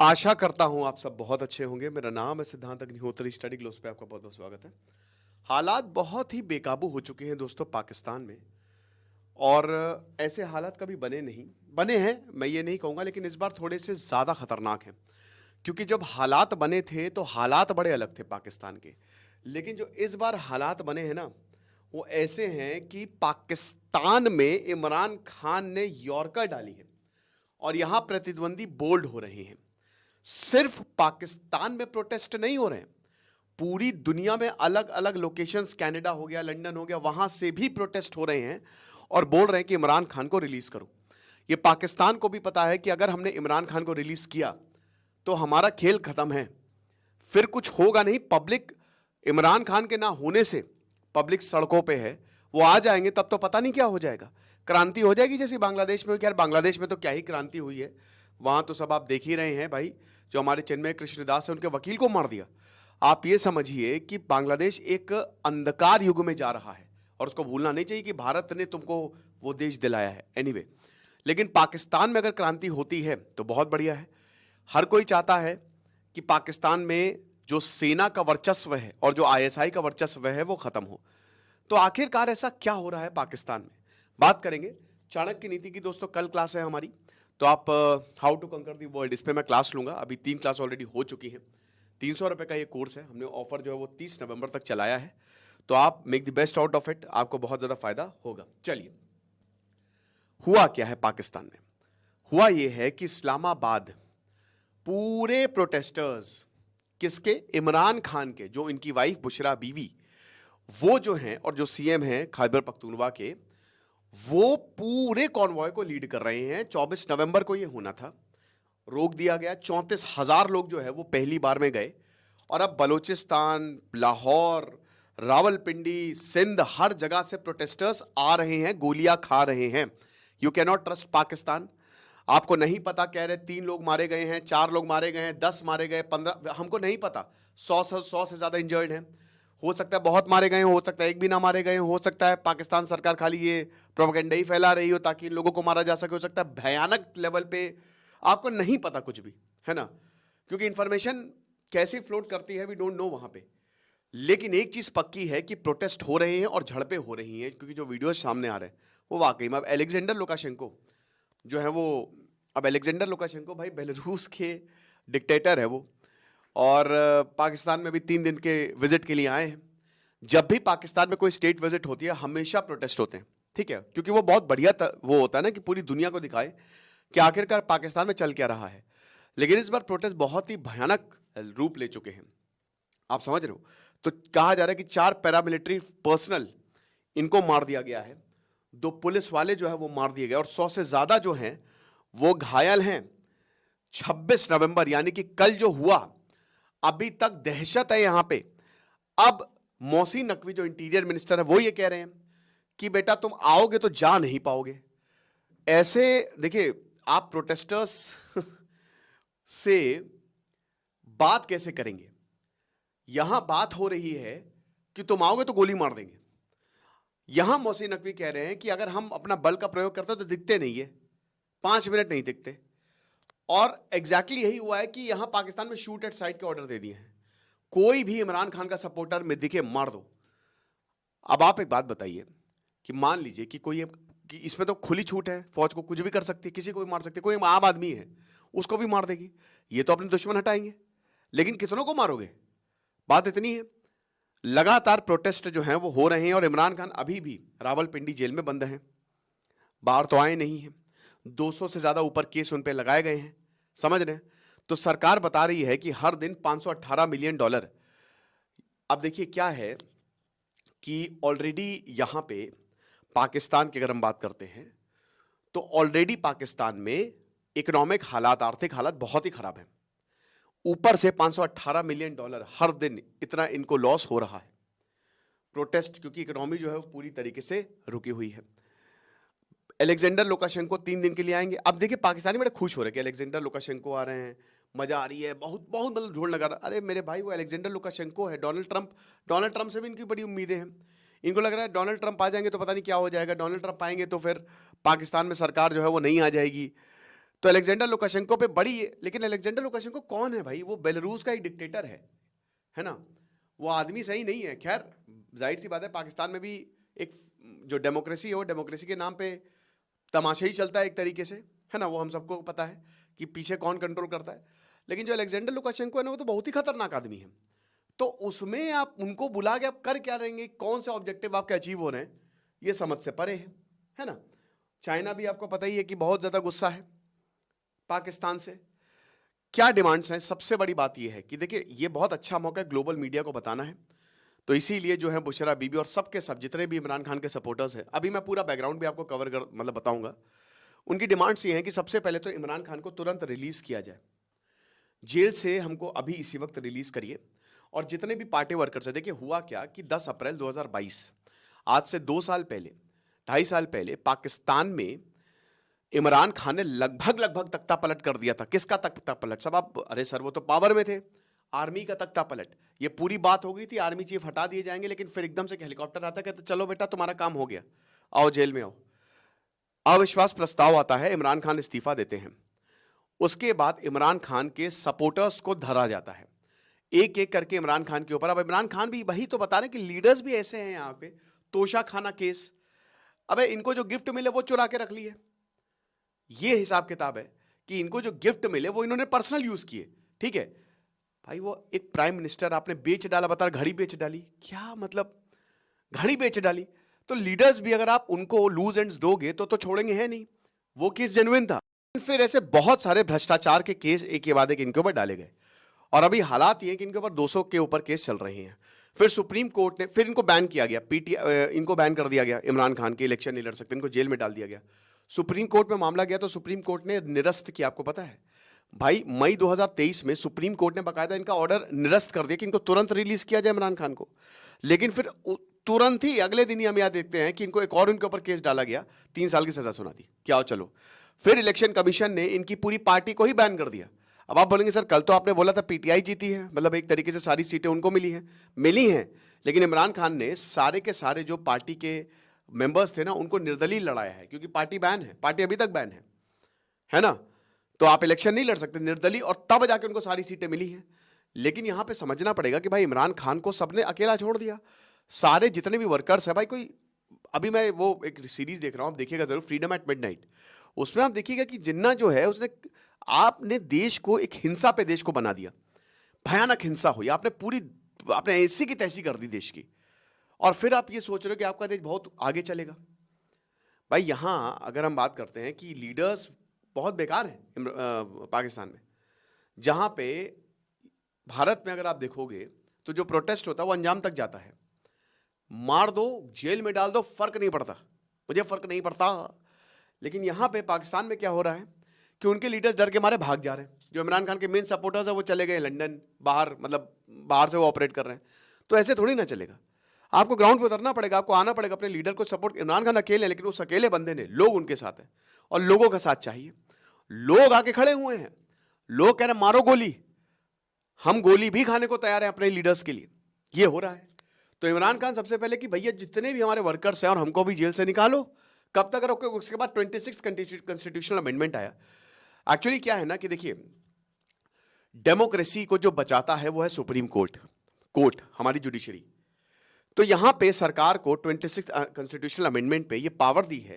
आशा करता हूं आप सब बहुत अच्छे होंगे। मेरा नाम है सिद्धांत अग्निहोत्री। स्टडी ग्लोस पे आपका बहुत बहुत स्वागत है। हालात बहुत ही बेकाबू हो चुके हैं दोस्तों पाकिस्तान में। और ऐसे हालात कभी बने नहीं, बने हैं मैं ये नहीं कहूंगा, लेकिन इस बार थोड़े से ज्यादा खतरनाक हैं। क्योंकि जब हालात बने थे तो हालात बड़े अलग थे पाकिस्तान के, लेकिन जो इस बार हालात बने हैं ना, वो ऐसे हैं कि पाकिस्तान में इमरान खान ने यॉर्कर डाली है और यहां प्रतिद्वंदी बोल्ड हो रहे हैं। सिर्फ पाकिस्तान में प्रोटेस्ट नहीं हो रहे हैं, पूरी दुनिया में अलग अलग लोकेशंस, कनाडा हो गया, लंदन हो गया, वहां से भी प्रोटेस्ट हो रहे हैं और बोल रहे हैं कि इमरान खान को रिलीज करो। ये पाकिस्तान को भी पता है कि अगर हमने इमरान खान को रिलीज किया तो हमारा खेल खत्म है, फिर कुछ होगा नहीं। पब्लिक इमरान खान के ना होने से पब्लिक सड़कों पे है, वो आ जाएंगे तब तो पता नहीं क्या हो जाएगा। क्रांति हो जाएगी जैसे बांग्लादेश में। यार बांग्लादेश में तो क्या ही क्रांति हुई है, वहां तो सब आप देख ही रहे हैं भाई। जो हमारे चिन्मय कृष्णदास है, उनके वकील को मार दिया। आप ये समझिए कि बांग्लादेश एक अंधकार युग में जा रहा है और उसको भूलना नहीं चाहिए कि भारत ने तुमको वो देश दिलाया है। एनीवे, लेकिन पाकिस्तान में अगर क्रांति होती है तो बहुत बढ़िया है। हर कोई चाहता है कि पाकिस्तान में जो सेना का वर्चस्व है और जो आईएसआई का वर्चस्व है वो खत्म हो। तो आखिरकार ऐसा क्या हो रहा है पाकिस्तान में, बात करेंगे। चाणक्य नीति की दोस्तों कल क्लास है हमारी, तो आप हाउ टू कंकर दी वर्ल्ड, इस पर मैं क्लास लूंगा। अभी 3 क्लास ऑलरेडी हो चुकी हैं। 300 रुपये का ये कोर्स है, हमने ऑफर जो है वो 30 नवंबर तक चलाया है। तो आप make the best out of it, आपको बहुत ज़्यादा फायदा होगा। चलिए, हुआ क्या है पाकिस्तान में। हुआ ये है कि इस्लामाबाद पूरे प्रोटेस्टर्स, किसके? इमरान खान के, जो इनकी वाइफ बुशरा बीवी, वो जो हैं, और जो सीएम हैं खैबर पख्तूनवा के, वो पूरे कॉन्वॉय को लीड कर रहे हैं। 24 नवंबर को ये होना था, रोक दिया गया। 34,000 लोग जो है वो पहली बार में गए। और अब बलूचिस्तान, लाहौर, रावलपिंडी, सिंध, हर जगह से प्रोटेस्टर्स आ रहे हैं, गोलियां खा रहे हैं। You can not trust Pakistan. आपको नहीं पता, कह रहे 3 लोग मारे गए हैं, 4 लोग मारे गए हैं, 10 मारे गए, 15, हमको नहीं पता। 100 से ज्यादा इंजर्ड हैं। हो सकता है बहुत मारे गए, हो सकता है एक भी ना मारे गए, हो सकता है पाकिस्तान सरकार खाली ये प्रोपेगेंडा ही फैला रही हो ताकि इन लोगों को मारा जा सके। हो सकता है भयानक लेवल पे, आपको नहीं पता कुछ भी, है ना, क्योंकि इंफॉर्मेशन कैसे फ्लोट करती है वी डोंट नो वहां पे। लेकिन एक चीज पक्की है कि प्रोटेस्ट हो रहे हैं और झड़पें हो रही हैं, क्योंकि जो वीडियोस सामने आ रहे हैं वो वाकई में। अब अलेक्जेंडर लुकाशेंको जो है वो, अब अलेक्जेंडर लुकाशेंको भाई बेलारूस के डिक्टेटर है वो, और पाकिस्तान में भी 3 दिन के विजिट के लिए आए हैं। जब भी पाकिस्तान में कोई स्टेट विजिट होती है हमेशा प्रोटेस्ट होते हैं, ठीक है, क्योंकि वो बहुत बढ़िया वो होता है ना कि पूरी दुनिया को दिखाए कि आखिरकार पाकिस्तान में चल क्या रहा है। लेकिन इस बार प्रोटेस्ट बहुत ही भयानक रूप ले चुके हैं, आप समझ रहे हो। तो कहा जा रहा है कि 4 पैरामिलिट्री पर्सनल इनको मार दिया गया है, 2 पुलिस वाले जो है वो मार दिए गए, और 100 से ज्यादा जो हैं वो घायल हैं। 26 नवंबर यानी कि कल जो हुआ, अभी तक दहशत है यहां पे। अब मोहसिन नकवी जो इंटीरियर मिनिस्टर है वो ये कह रहे हैं कि बेटा तुम आओगे तो जा नहीं पाओगे। ऐसे देखिए, आप प्रोटेस्टर्स से बात कैसे करेंगे। यहां बात हो रही है कि तुम आओगे तो गोली मार देंगे। यहां मोहसिन नकवी कह रहे हैं कि अगर हम अपना बल का प्रयोग करते तो दिखते नहीं है, 5 मिनट नहीं दिखते। और एग्जैक्टली यही हुआ है कि यहां पाकिस्तान में शूट एट साइट के ऑर्डर दे दिए हैं। कोई भी इमरान खान का सपोर्टर में दिखे मार दो। अब आप एक बात बताइए कि मान लीजिए कि कोई, कि इसमें तो खुली छूट है, फौज को कुछ भी कर सकती है, किसी को भी मार सकती है। कोई आम आदमी है उसको भी मार देगी, ये तो अपने दुश्मन हटाएंगे। लेकिन कितनों को मारोगे, बात इतनी है। लगातार प्रोटेस्ट जो हैं वो हो रहे हैं और इमरान खान अभी भी रावलपिंडी जेल में बंद हैं, बाहर तो आए नहीं हैं। 200 से ज्यादा ऊपर केस उन पे लगाए गए हैं, समझ रहे हैं। तो सरकार बता रही है कि हर दिन $518 मिलियन। अब देखिए क्या है कि ऑलरेडी यहां पे पाकिस्तान की अगर हम बात करते हैं तो ऑलरेडी पाकिस्तान में इकोनॉमिक हालात, आर्थिक हालात बहुत ही खराब है। ऊपर से $518 मिलियन हर दिन, इतना इनको लॉस हो रहा है प्रोटेस्ट, क्योंकि इकोनॉमी जो है वो पूरी तरीके से रुकी हुई है। अलेक्जेंडर लुकाशेंको 3 दिन के लिए आएंगे। अब देखिए पाकिस्तानी बड़े खुश हो रहे हैं कि अलेक्जेंडर लुकाशेंको आ रहे हैं, मजा आ रही है, बहुत बहुत मतलब ढोल लगा रहा। अरे मेरे भाई, वो अलेक्जेंडर लुकाशेंको है। डोनाल्ड ट्रंप से भी इनकी बड़ी उम्मीदें हैं। इनको लग रहा है डोनाल्ड ट्रंप आ जाएंगे तो पता नहीं क्या हो जाएगा, डोनाल्ड ट्रंप आएंगे तो फिर पाकिस्तान में सरकार जो है वो नहीं आ जाएगी। तो अलेक्जेंडर लुकाशेंको पे बड़ी है, लेकिन अलेक्जेंडर लुकाशेंको कौन है भाई? वो बेलारूस का एक डिक्टेटर है ना? वो आदमी सही नहीं है। खैर, जाहिर सी बात है, पाकिस्तान में भी एक जो डेमोक्रेसी है वो डेमोक्रेसी के नाम पे तमाशा ही चलता है एक तरीके से, है ना? वो हम सबको पता है कि पीछे कौन कंट्रोल करता है। लेकिन जो अलेक्जेंडर लुकाशेंको है ना, वो तो बहुत ही खतरनाक आदमी है। तो उसमें आप उनको बुला के आप कर क्या रहेंगे? कौन से ऑब्जेक्टिव आपके अचीव हो रहे हैं, ये समझ से परे है ना? चाइना भी आपको पता ही है कि बहुत ज़्यादा गुस्सा है पाकिस्तान से। क्या डिमांड्स हैं? सबसे बड़ी बात यह है कि देखिए, ये बहुत अच्छा मौका है ग्लोबल मीडिया को बताना है। तो इसीलिए जो है बुशरा बीबी और सबके सब जितने भी इमरान खान के सपोर्टर्स हैं, अभी मैं पूरा बैकग्राउंड भी आपको कवर कर मतलब बताऊंगा। उनकी डिमांड्स ये हैं कि सबसे पहले तो इमरान खान को तुरंत रिलीज किया जाए जेल से, हमको अभी इसी वक्त रिलीज करिए। और जितने भी पार्टी वर्कर्स हैं, देखिए हुआ क्या कि 10 अप्रैल 2022, आज से 2 साल पहले, 2.5 साल पहले, पाकिस्तान में इमरान खान ने लगभग तख्ता पलट कर दिया था। किसका तख्ता पलट? सब आप, अरे सर वो तो पावर में थे, आर्मी का तख्ता पलट। ये पूरी बात हो गई थी, आर्मी चीफ हटा दिए जाएंगे, लेकिन फिर एकदम से हेलीकॉप्टर आता, कहते चलो बेटा तुम्हारा काम हो गया, आओ जेल में आओ। अविश्वास प्रस्ताव आता है, इमरान खान इस्तीफा देते हैं। उसके बाद इमरान खान के सपोर्टर्स को धरा जाता है एक एक करके इमरान खान के ऊपर। अब इमरान खान भी वही तो बता रहे हैं कि लीडर्स भी ऐसे हैं यहाँ पे। तोशा खाना केस, अबे इनको जो गिफ्ट मिले वो चुरा के रख लिए, ये हिसाब किताब है कि इनको जो गिफ्ट मिले वो इन्होंने पर्सनल यूज किए। ठीक है भाई, वो एक प्राइम मिनिस्टर आपने बेच डाला, बता रहे घड़ी बेच डाली, क्या मतलब घड़ी बेच डाली? तो लीडर्स भी अगर आप उनको लूज एंड्स दोगे तो छोड़ेंगे है नहीं। वो केस जेन्युइन था। फिर ऐसे बहुत सारे भ्रष्टाचार के केस एक के बाद एक इनके ऊपर डाले गए, और अभी हालात ये कि इनके ऊपर 200 के ऊपर केस चल रहे हैं। फिर सुप्रीम कोर्ट ने, फिर इनको बैन किया गया, इनको बैन कर दिया गया, इमरान खान के इलेक्शन नहीं लड़ सकते, इनको जेल में डाल दिया गया। सुप्रीम कोर्ट में मामला गया तो सुप्रीम कोर्ट ने निरस्त किया, आपको पता है भाई, मई 2023 में सुप्रीम कोर्ट ने बाकायदा इनका ऑर्डर निरस्त कर दिया कि इनको तुरंत रिलीज किया जाए इमरान खान को। लेकिन फिर तुरंत ही अगले दिन ही हम याद देखते हैं कि इनको एक और इनके ऊपर केस डाला गया, 3 साल की सजा सुना दी। क्या हो, चलो। फिर इलेक्शन कमीशन ने इनकी पूरी पार्टी को ही बैन कर दिया। अब आप बोलेंगे सर कल तो आपने बोला था पीटीआई जीती है, मतलब एक तरीके से सारी सीटें उनको मिली हैं, लेकिन इमरान खान ने सारे के सारे जो पार्टी के मेंबर्स थे ना, उनको निर्दलीय लड़ाया है, क्योंकि पार्टी बैन है, पार्टी अभी तक बैन है ना? तो आप इलेक्शन नहीं लड़ सकते निर्दलीय, और तब जाके उनको सारी सीटें मिली हैं। लेकिन यहां पे समझना पड़ेगा कि भाई इमरान खान को सबने अकेला छोड़ दिया, सारे जितने भी वर्कर्स है भाई। कोई, अभी मैं वो एक सीरीज देख रहा हूं, आप देखिएगा जरूर, फ्रीडम एट मिडनाइट। उसमें आप देखिएगा कि जिन्ना जो है उसने, आपने देश को एक हिंसा पे देश को बना दिया, भयानक हिंसा हुई, आपने ऐसी की तैसी कर दी देश की, और फिर आप ये सोच रहे हो कि आपका देश बहुत आगे चलेगा। भाई यहां अगर हम बात करते हैं कि लीडर्स बहुत बेकार हैं पाकिस्तान में, जहां पे भारत में अगर आप देखोगे तो जो प्रोटेस्ट होता है वो अंजाम तक जाता है, मार दो, जेल में डाल दो, फर्क नहीं पड़ता, मुझे फर्क नहीं पड़ता। लेकिन यहां पे पाकिस्तान में क्या हो रहा है कि उनके लीडर्स डर के मारे भाग जा रहे हैं। जो इमरान खान के मेन सपोर्टर्स है वो चले गए लंदन, बाहर, मतलब बाहर से वो ऑपरेट कर रहे हैं। तो ऐसे थोड़ी ना चलेगा, आपको ग्राउंड पे उतरना पड़ेगा, आपको आना पड़ेगा, अपने लीडर को सपोर्ट। इमरान खान अकेले, लेकिन उस अकेले बंदे ने लोग उनके साथ हैं, और लोगों का साथ चाहिए। लोग आके खड़े हुए हैं, लोग कह रहे हैं मारो गोली, हम गोली भी खाने को तैयार हैं अपने लीडर्स के लिए। ये हो रहा है। तो इमरान खान सबसे पहले कि भैया जितने भी हमारे वर्कर्स हैं और हमको भी जेल से निकालो, कब तक रोके? उसके बाद 26 कॉन्स्टिट्यूशनल अमेंडमेंट आया। एक्चुअली क्या है ना कि देखिए, डेमोक्रेसी को जो बचाता है वो है सुप्रीम कोर्ट, हमारी जुडिशरी। तो यहां पे सरकार को 26 कॉन्स्टिट्यूशनल अमेंडमेंट पे ये पावर दी है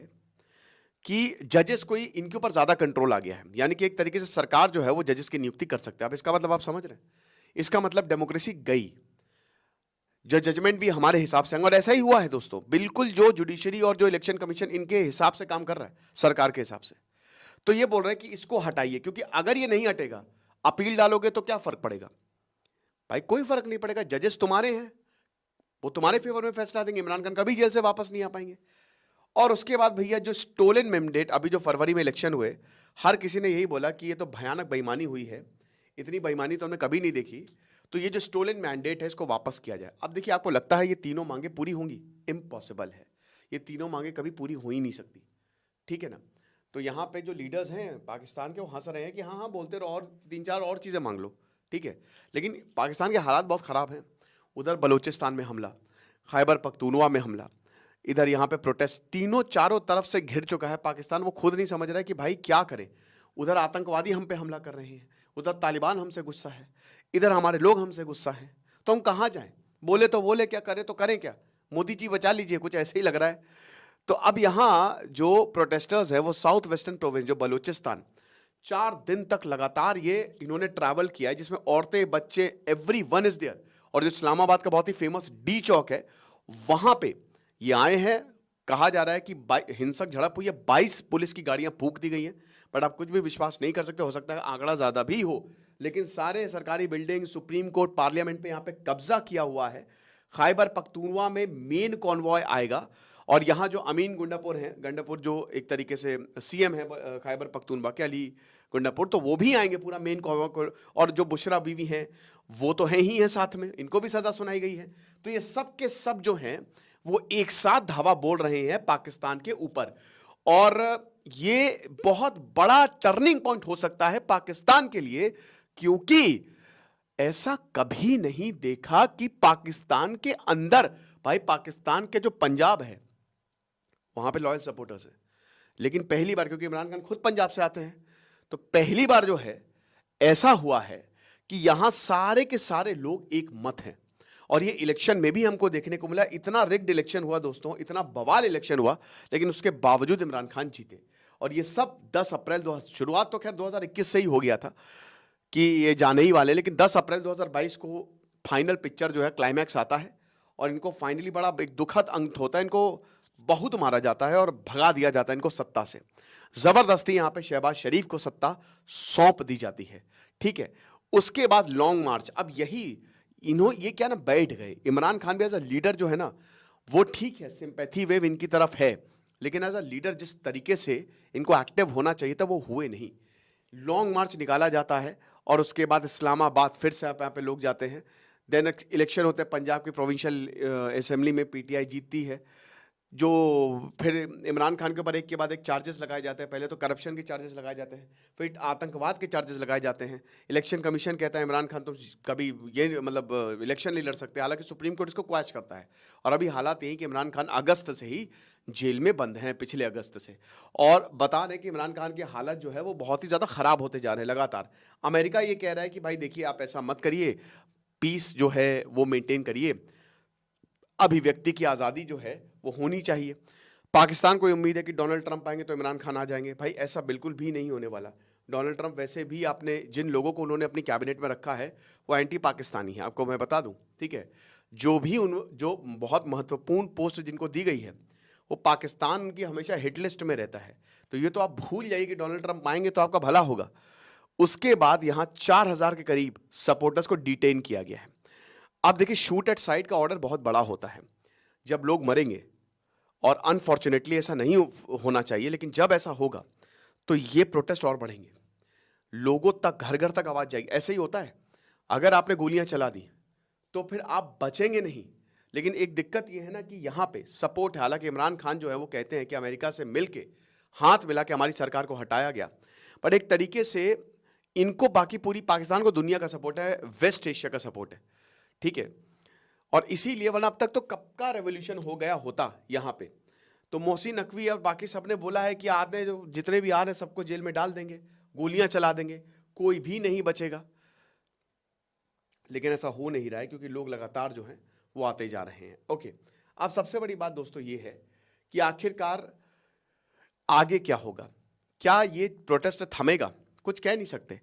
कि जजेस को ही इनके ऊपर ज्यादा कंट्रोल आ गया है, यानी कि एक तरीके से सरकार जो है वो जजेस की नियुक्ति कर सकते हैं। अब इसका मतलब आप समझ रहे हैं, इसका मतलब डेमोक्रेसी गई, जो जजमेंट भी हमारे हिसाब से, और ऐसा ही हुआ है दोस्तों, बिल्कुल जो जुडिशरी और जो इलेक्शन कमीशन इनके हिसाब से काम कर रहा है, सरकार के हिसाब से। तो ये बोल रहे हैं कि इसको हटाइए, क्योंकि अगर ये नहीं हटेगा, अपील डालोगे तो क्या फर्क पड़ेगा? भाई कोई फर्क नहीं पड़ेगा, जजेस तुम्हारे हैं, वो तुम्हारे फेवर में फैसला देंगे, इमरान खान कभी जेल से वापस नहीं आ पाएंगे। और उसके बाद भैया जो स्टोलन मैंडेट, अभी जो फरवरी में इलेक्शन हुए, हर किसी ने यही बोला कि ये तो भयानक बेईमानी हुई है, इतनी बेईमानी तो हमने कभी नहीं देखी। तो ये जो स्टोलन मैंडेट है इसको वापस किया जाए। अब देखिए, आपको लगता है ये तीनों मांगे पूरी होंगी? इम्पॉसिबल है, ये तीनों मांगे कभी पूरी हो ही नहीं सकती, ठीक है ना? तो यहाँ पे जो लीडर्स हैं पाकिस्तान के, वो हंस रहे हैं कि हाँ बोलते रहो, और 3-4 और चीज़ें मांग लो, ठीक है। लेकिन पाकिस्तान के हालात बहुत ख़राब हैं। उधर बलूचिस्तान में हमला, खैबर पख्तूनवा में हमला, इधर यहाँ पे प्रोटेस्ट, तीनों चारों तरफ से घिर चुका है पाकिस्तान। वो खुद नहीं समझ रहा है कि भाई क्या करें। उधर आतंकवादी हम पे हमला कर रहे हैं, उधर तालिबान हमसे गुस्सा है, इधर हमारे लोग हमसे गुस्सा हैं, तो हम कहाँ जाएं? बोले तो बोले, क्या करें तो करें क्या? मोदी जी बचा लीजिए, कुछ ऐसे ही लग रहा है। तो अब यहाँ जो प्रोटेस्टर्स है वो साउथ वेस्टर्न प्रोविंस जो बलूचिस्तान, 4 दिन तक लगातार ये इन्होंने ट्रैवल किया है, जिसमें औरतें, बच्चे, एवरीवन इज देयर। और जो इस्लामाबाद का बहुत ही फेमस डी चौक है, वहां पे ये आए हैं। कहा जा रहा है कि हिंसक झड़प हुई है, 22 पुलिस की गाड़ियां फूंक दी गई हैं, बट आप कुछ भी विश्वास नहीं कर सकते, हो सकता है आंकड़ा ज्यादा भी हो। लेकिन सारे सरकारी बिल्डिंग, सुप्रीम कोर्ट, पार्लियामेंट पे यहाँ पे कब्जा किया हुआ है। खैबर पख्तूनवा में मेन कॉन्वॉय आएगा, और यहाँ जो अमीन गुंडापुर हैं, गंडापुर जो एक तरीके से सीएम है खैबर पख्तूनवा के, अली गुंडापुर, तो वो भी आएंगे पूरा मेन कॉन्वॉय। और जो बुशरा बीवी हैं वो तो हैं ही हैं साथ में, इनको भी सजा सुनाई गई है। तो ये सब के सब जो हैं वो एक साथ धावा बोल रहे हैं पाकिस्तान के ऊपर, और ये बहुत बड़ा टर्निंग पॉइंट हो सकता है पाकिस्तान के लिए, क्योंकि ऐसा कभी नहीं देखा कि पाकिस्तान के अंदर, भाई पाकिस्तान के जो पंजाब है वहां पे लॉयल सपोर्टर्स है, लेकिन पहली बार, क्योंकि इमरान खान खुद पंजाब से आते हैं, तो पहली बार जो है ऐसा हुआ है कि यहां सारे के सारे लोग एक मत हैं। और ये इलेक्शन में भी हमको देखने को मिला, इतना रिग्ड इलेक्शन हुआ दोस्तों, इतना बवाल इलेक्शन हुआ, लेकिन उसके बावजूद इमरान खान जीते। और ये सब 10 अप्रैल, शुरुआत तो खैर 2021 से ही हो गया था कि ये जाने ही वाले, लेकिन 10 अप्रैल 2022 को फाइनल पिक्चर जो है, क्लाइमैक्स आता है, और इनको फाइनली बड़ा एक दुखद अंत होता है। इनको बहुत मारा जाता है और भगा दिया जाता है इनको सत्ता से, जबरदस्ती यहाँ पे शहबाज शरीफ को सत्ता सौंप दी जाती है, ठीक है। उसके बाद लॉन्ग मार्च, अब यही ये क्या ना, बैठ गए। इमरान खान भी एज अ लीडर जो है ना, वो ठीक है, सिंपैथी वेव इनकी तरफ है, लेकिन एज अ लीडर जिस तरीके से इनको एक्टिव होना चाहिए था वो हुए नहीं। लॉन्ग मार्च निकाला जाता है, और उसके बाद इस्लामाबाद फिर से यहाँ पे लोग जाते हैं। देन इलेक्शन होते हैं पंजाब की प्रोविंशियल असेंबली में, पीटीआई जीतती है, जो फिर इमरान खान के ऊपर एक के बाद एक चार्जेस लगाए जाते हैं। पहले तो करप्शन के चार्जेस लगाए जाते हैं, फिर आतंकवाद के चार्जेस लगाए जाते हैं। इलेक्शन कमीशन कहता है इमरान खान तो कभी ये मतलब इलेक्शन नहीं लड़ सकते, हालांकि सुप्रीम कोर्ट इसको क्वैश करता है। और अभी हालात यही कि इमरान खान अगस्त से ही जेल में बंद हैं, पिछले अगस्त से। और बता दें कि इमरान खान की हालत जो है वो बहुत ही ज़्यादा ख़राब होते जा रहे हैं लगातार। अमेरिका ये कह रहा है कि भाई देखिए, आप ऐसा मत करिए, पीस जो है वो मेंटेन करिए, अभिव्यक्ति की आज़ादी जो है वो होनी चाहिए। पाकिस्तान को उम्मीद है कि डोनाल्ड ट्रंप आएंगे तो इमरान खान आ जाएंगे। भाई ऐसा बिल्कुल भी नहीं होने वाला। डोनाल्ड ट्रंप वैसे भी, आपने जिन लोगों को उन्होंने अपनी कैबिनेट में रखा है वो एंटी पाकिस्तानी है, आपको मैं बता दूं, ठीक है। जो बहुत महत्वपूर्ण पोस्ट जिनको दी गई है वो पाकिस्तान की हमेशा हिट लिस्ट में रहता है। तो ये तो आप भूल जाइए कि डोनाल्ड ट्रंप आएंगे तो आपका भला होगा। उसके बाद यहाँ 4000 के करीब सपोर्टर्स को डिटेन किया गया है। आप देखिए, शूट एट साइट का ऑर्डर बहुत बड़ा होता है जब लोग मरेंगे, और अनफॉर्चुनेटली ऐसा नहीं होना चाहिए, लेकिन जब ऐसा होगा तो ये प्रोटेस्ट और बढ़ेंगे, लोगों तक, घर घर तक आवाज जाएगी। ऐसे ही होता है, अगर आपने गोलियां चला दी तो फिर आप बचेंगे नहीं। लेकिन एक दिक्कत ये है ना कि यहाँ पे सपोर्ट है। हालांकि इमरान खान जो है वो कहते हैं कि अमेरिका से मिलके, हाथ मिला के हमारी सरकार को हटाया गया, पर एक तरीके से इनको बाकी पूरी पाकिस्तान को दुनिया का सपोर्ट है, वेस्ट एशिया का सपोर्ट है, ठीक है। और इसीलिए, वरना अब तक तो कब का रेवोल्यूशन हो गया होता यहाँ पे। तो मोहसिन नकवी और बाकी सब ने बोला है कि आधे जो जितने भी आ रहे हैं सबको जेल में डाल देंगे, गोलियां चला देंगे, कोई भी नहीं बचेगा। लेकिन ऐसा हो नहीं रहा है, क्योंकि लोग लगातार जो हैं वो आते जा रहे हैं। ओके, अब सबसे बड़ी बात दोस्तों ये है कि आखिरकार आगे क्या होगा। क्या ये प्रोटेस्ट थमेगा? कुछ कह नहीं सकते,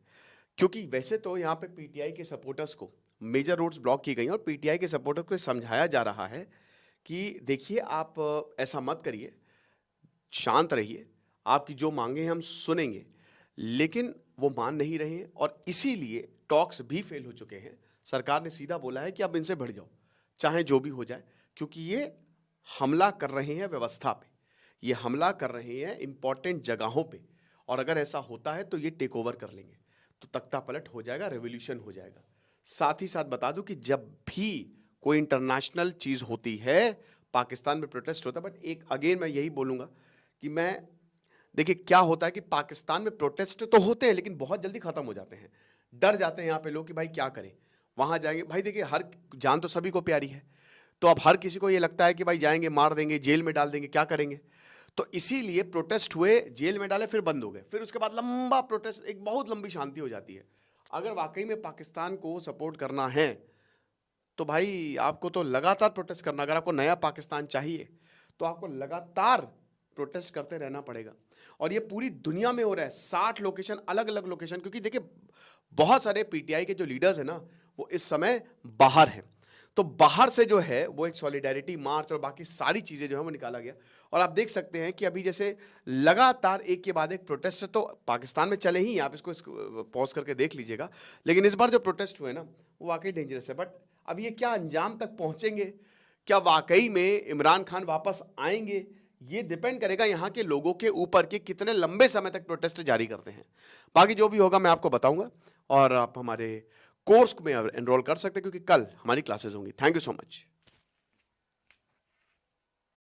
क्योंकि वैसे तो यहाँ पे पीटीआई के सपोर्टर्स को मेजर रोड्स ब्लॉक की गई हैं, और पीटीआई के सपोर्टर को समझाया जा रहा है कि देखिए, आप ऐसा मत करिए, शांत रहिए, आपकी जो मांगे हम सुनेंगे। लेकिन वो मान नहीं रहे हैं, और इसीलिए टॉक्स भी फेल हो चुके हैं। सरकार ने सीधा बोला है कि अब इनसे भिड़ जाओ, चाहे जो भी हो जाए, क्योंकि ये हमला कर रहे हैं व्यवस्था पे, ये हमला कर रहे हैं इंपॉर्टेंट जगहों पे, और अगर ऐसा होता है तो ये टेक ओवर कर लेंगे, तो तख्ता पलट हो जाएगा, रेवोल्यूशन हो जाएगा। साथ ही साथ बता दूं कि जब भी कोई इंटरनेशनल चीज़ होती है, पाकिस्तान में प्रोटेस्ट होता है, बट एक अगेन मैं यही बोलूँगा कि देखिए क्या होता है कि पाकिस्तान में प्रोटेस्ट तो होते हैं, लेकिन बहुत जल्दी ख़त्म हो जाते हैं। डर जाते हैं यहाँ पे लोग कि भाई क्या करें, वहाँ जाएंगे। भाई देखिए, हर जान तो सभी को प्यारी है, तो अब हर किसी को ये लगता है कि भाई जाएंगे, मार देंगे, जेल में डाल देंगे, क्या करेंगे। तो इसीलिए प्रोटेस्ट हुए, जेल में डाले, फिर बंद हो गए, फिर उसके बाद लंबा प्रोटेस्ट, एक बहुत लंबी शांति हो जाती है। अगर वाकई में पाकिस्तान को सपोर्ट करना है तो भाई आपको तो लगातार प्रोटेस्ट करना, अगर आपको नया पाकिस्तान चाहिए तो आपको लगातार प्रोटेस्ट करते रहना पड़ेगा। और ये पूरी दुनिया में हो रहा है, 60 लोकेशन, अलग अलग लोकेशन, क्योंकि देखिए बहुत सारे पीटीआई के जो लीडर्स हैं ना वो इस समय बाहर हैं, तो बाहर से जो है वो एक सॉलिडेरिटी मार्च और बाकी सारी चीजें जो है वो निकाला गया। और आप देख सकते हैं कि अभी जैसे लगातार एक के बाद एक प्रोटेस्ट तो पाकिस्तान में चले ही, आप इसको पॉज करके देख लीजिएगा, लेकिन इस बार जो प्रोटेस्ट हुए ना वो वाकई डेंजरस है। बट अब ये क्या अंजाम तक पहुंचेंगे, क्या वाकई में इमरान खान वापस आएंगे, ये डिपेंड करेगा यहाँ के लोगों के ऊपर कि कितने लंबे समय तक प्रोटेस्ट जारी करते हैं। बाकी जो भी होगा मैं आपको बताऊंगा, और आप हमारे कोर्स में एनरोल कर सकते हैं क्योंकि कल हमारी क्लासेस होंगी। Thank you so much.